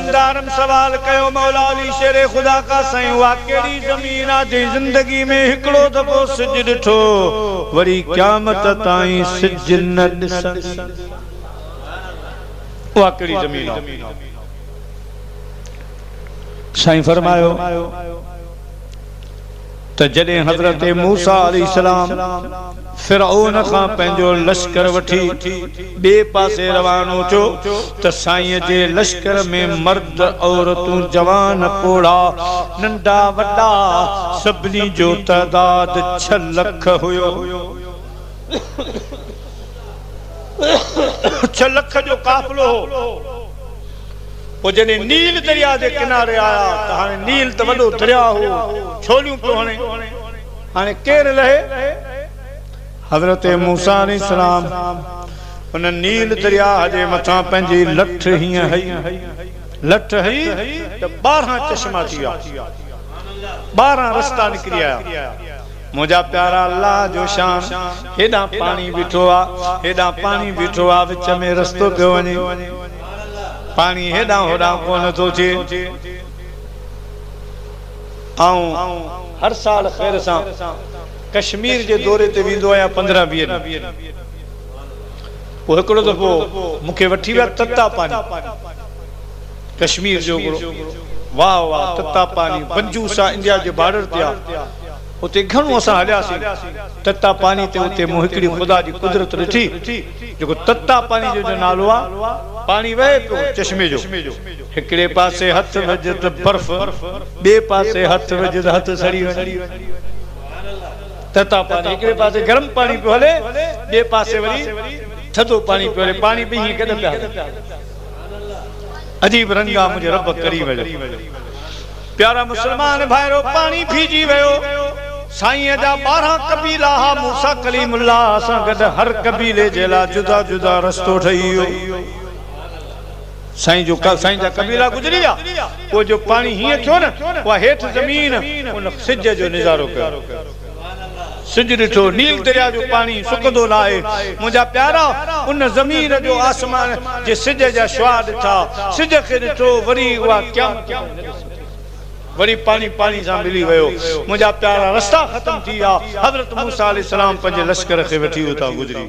दुकानदारन सवाल कयो मौला अली शेरे खुदा का साईं वा केड़ी जमीन आ जे जिंदगी में हिकड़ो दफो सिज ॾिठो वरी क़यामत ताईं सिज न ॾिसंदी वा केड़ी जमीन आ साईं फरमायो त जॾहिं हज़रत मूसा अलैहिस्सलाम फिरौन खां पंहिंजो लश्कर वठी ॿिए पासे रवानो थियो त साईं जे लश्कर में मर्द औरतूं जवान पोड़ा नंढा वॾा सभिनी जो तइदाद 6 लख हुयो 6 लख जो काफ़िलो हो वो जने नील दरिया के किनारे आया तो हाने नील तो वडो दरिया हो छोलियों पे हाने केर लहे हजरत मूसा अलैहिस्सलाम उन नील दरिया जे मथा पंहिंजी लठ हिय हई लठ हई तो 12 चश्मा थिया 12 रास्ता निकरी आया मुझा प्यारा अल्लाह जो शान हेडा पानी बिठो आ विच में रस्तो पे वने पानी हेडा होडा कोन तो चे आऊं हर साल खैर सा कश्मीर जे दौरे ते विंदो आया 15-20 ॾींहं वो हिकड़ो दफो मुखे वठी विया तत्ता पानी कश्मीर जो वाह वाह तत्ता पानी बंजूसा इंडिया जे बॉर्डर ते आ उते घणो असां हलियासीं तत्ता पानी ते उते मु हिकड़ी खुदा जी कुदरत ॾिठी जेको तत्ता पानी जो नालो आ पानी वहे पियो चश्मे जो हिकड़े पासे हथ वज त बर्फ ॿिए पासे हथ वज त हथ सड़ी वञे तत्ता पानी हिकड़े पासे गरम पानी पियो हले ॿिए पासे वरी थधो पानी पियो हले पानी बि हीअं केॾा पिया अजीब रंगा मुंहिंजे रब करी वियो प्यारा मुसलमान भाइरो पानी भीजी वियो साईं जा 12 कबीला हा मूसा कलीमुल्लाह सां गॾु हर कबीले जे लाइ जुदा जुदा रस्तो ठही वियो साईं जा कबीला गुजरी आ वो जो पानी हिय थियो न वा हेठ जमीन उन सिज जो नजारो कयो सिज ॾिठो नील दरिया जो पानी सुकंदो न आहे मुंहिंजा प्यारा उन ज़मीन जो आसमान जे सिज जा शुआ ॾिठा सिज खे ॾिठो वरी उहा क़यामत वरी पानी पानी सां मिली वियो मुंहिंजा प्यारा रस्ता ख़त्म थी विया हज़रत मूसा अलैहिस्सलाम पंहिंजे लश्कर खे वठी उतां गुजरी